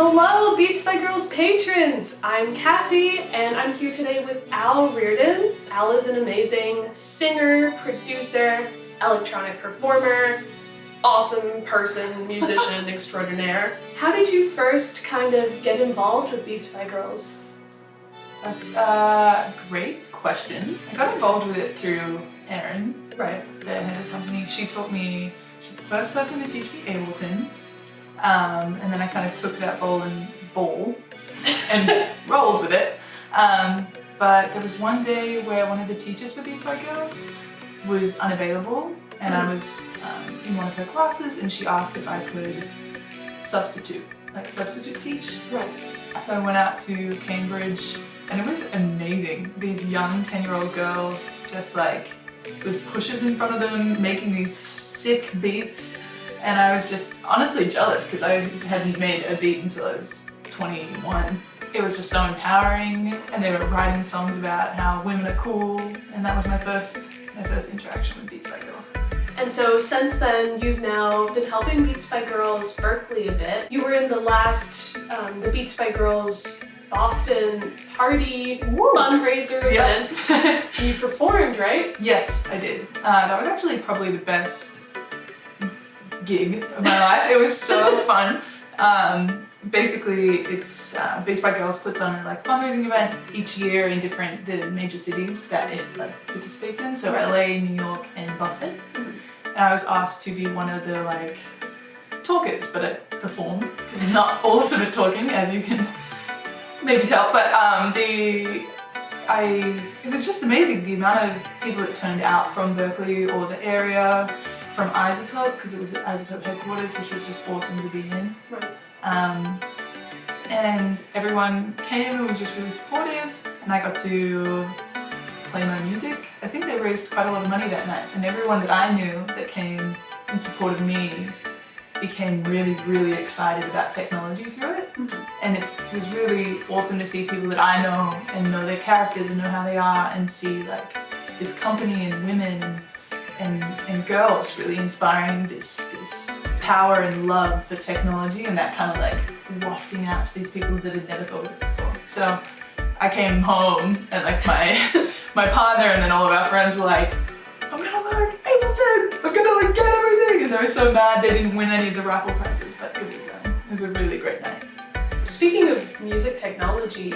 Hello, Beats by Girlz patrons! I'm Cassie, and I'm here today with Riordan. Al is an amazing singer, producer, electronic performer, awesome person, musician extraordinaire. How did you first kind of get involved with Beats by Girlz? That's a great question. I got involved with it through Erin, Right. the head of the company. She taught me, she's the first person to teach me Ableton. And then I kind of took that ball and rolled with it. But there was one day where one of the teachers for Beats by Girlz was unavailable, and I was in one of her classes, and she asked if I could substitute teach. Right. So I went out to Cambridge, and it was amazing. These young 10-year-old girls just like with pushers in front of them, making these sick beats. And I was just honestly jealous because I hadn't made a beat until I was 21. It was just so empowering, and they were writing songs about how women are cool, and that was my first interaction with Beats by Girlz. And so since then, you've now been helping Beats by Girlz Berklee a bit. You were in the last, the Beats by Girlz Boston party fundraiser event. And you performed, right? Yes, I did. That was actually probably the best gig of my life. It was so fun. Basically, it's Beats by Girlz puts on a fundraising event each year in the major cities that it participates in. So LA, New York, and Boston. And I was asked to be one of the talkers, but I performed because I'm not awesome at talking, as you can maybe tell. But it was just amazing the amount of people that turned out from Berklee or the area. From Isotope, because it was at Isotope headquarters, which was just awesome to be in. Right. And everyone came and was just really supportive, and I got to play my music. I think they raised quite a lot of money that night, and everyone that I knew that came in support of me became really, really excited about technology through it. Mm-hmm. And it was really awesome to see people that I know and know their characters and know how they are, and see this company and women and girls really inspiring this power and love for technology, and that kind of wafting out to these people that had never thought of it before. So I came home, and my partner and then all of our friends were like, I'm gonna learn Ableton! I'm gonna get everything! And they were so mad they didn't win any of the raffle prizes, but it was a really great night. Speaking of music technology,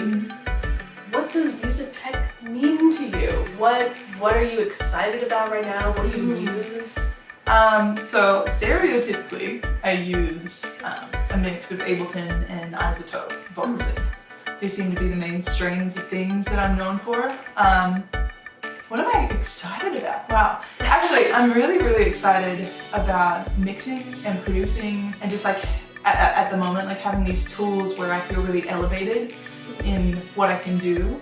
what does music tech mean to you? What are you excited about right now? What do you use? So stereotypically, I use a mix of Ableton and Isotope vocal synth. They seem to be the main strains of things that I'm known for. What am I excited about? Wow. Actually, I'm really, really excited about mixing and producing, and just at the moment, having these tools where I feel really elevated in what I can do.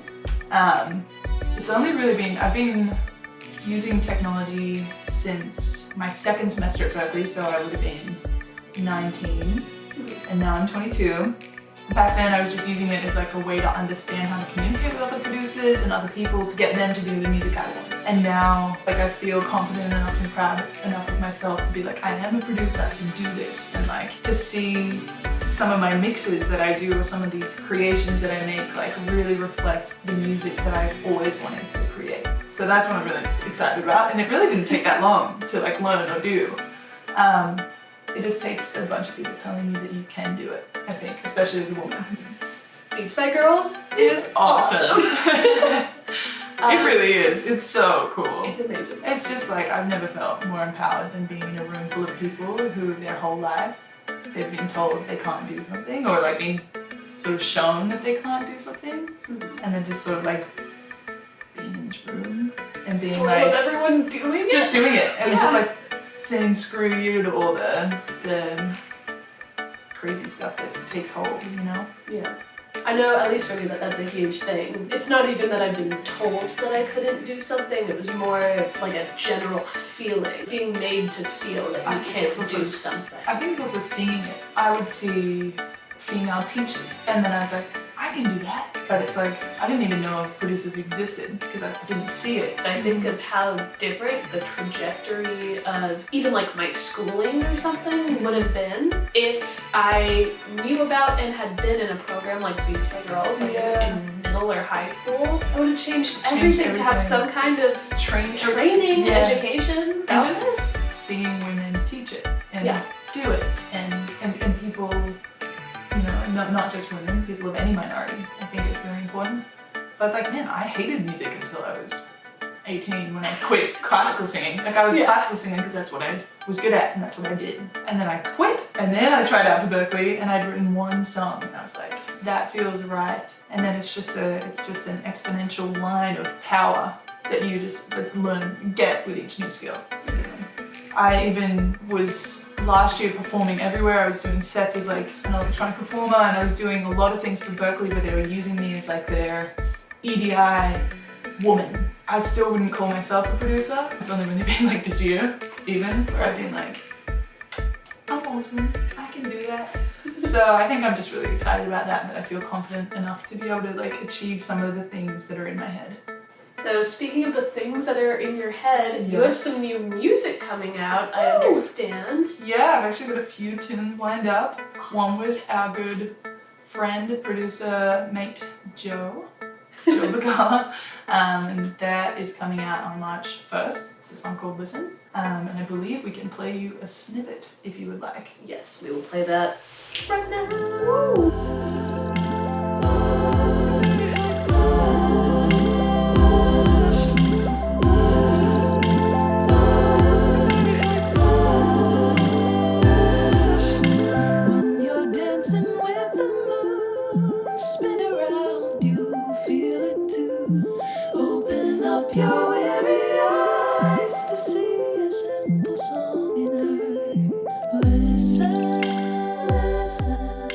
It's only really I've been using technology since my second semester at Berklee, so I would have been 19, and now I'm 22. Back then I was just using it as a way to understand how to communicate with other producers and other people to get them to do the music I want. And now I feel confident enough and proud enough of myself to be I am a producer, I can do this, and to see some of my mixes that I do or some of these creations that I make really reflect the music that I've always wanted to create. So that's what I'm really excited about, and it really didn't take that long to learn or do. It just takes a bunch of people telling you that you can do it, I think, especially as a woman. Beats by Girlz is awesome. It really is. It's so cool. It's amazing. It's just I've never felt more empowered than being in a room full of people who their whole life they've been told they can't do something, or being sort of shown that they can't do something, and then just sort of being in this room and being everyone doing it? Just doing it, and just saying screw you to all the crazy stuff that takes hold, Yeah. I know, at least for me, that's a huge thing. It's not even that I've been told that I couldn't do something, it was more a general feeling, being made to feel that you can't do something. I think it's also seeing it. I would see female teachers, and then I was I I can do that. But it's like, I didn't even know producers existed because I didn't see it. I think of how different the trajectory of even like my schooling or something would have been if I knew about and had been in a program like Beats By Girlz, like in middle or high school. I would have changed everything to have some kind of training, education. And just seeing women teach it and do it, and people, you know, not just women, people of any minority. I think it's really important. But like, man, I hated music until I was 18 when I quit classical singing. Like I was classical singing because that's what I was good at and that's what I did. And then I quit, and then I tried out for Berklee, and I'd written one song and I was like, that feels right. And then it's just an exponential line of power that you just get with each new skill. I even was last year performing everywhere. I was doing sets as like an electronic performer, and I was doing a lot of things for Berklee where they were using me as like their EDI woman. I still wouldn't call myself a producer. It's only really been like this year, even, where I've been like, I'm awesome, I can do that. So I think I'm just really excited about that I feel confident enough to be able to like achieve some of the things that are in my head. So speaking of the things that are in your head, you have some new music coming out, I understand. Yeah, I've actually got a few tunes lined up. One with our good friend, producer, mate, Joe Berklee. And that is coming out on March 1st. It's a song called Listen. And I believe we can play you a snippet if you would like. Yes, we will play that right now. Your weary eyes to see a simple song in eye. Listen, listen.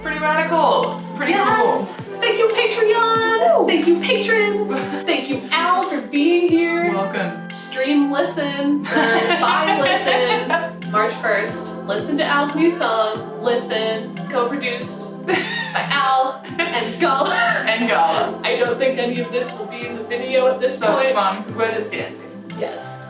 Pretty radical. Pretty cool. Thank you, Patreon. Thank you, patrons. Thank you, Al, for being here. Welcome. Stream, listen, buy, listen. March 1st, listen to Al's new song, Listen, co-produced by Al and Gala. Gala. I don't think any of this will be in the video at this So point. it's fun, because we're just dancing. Yes.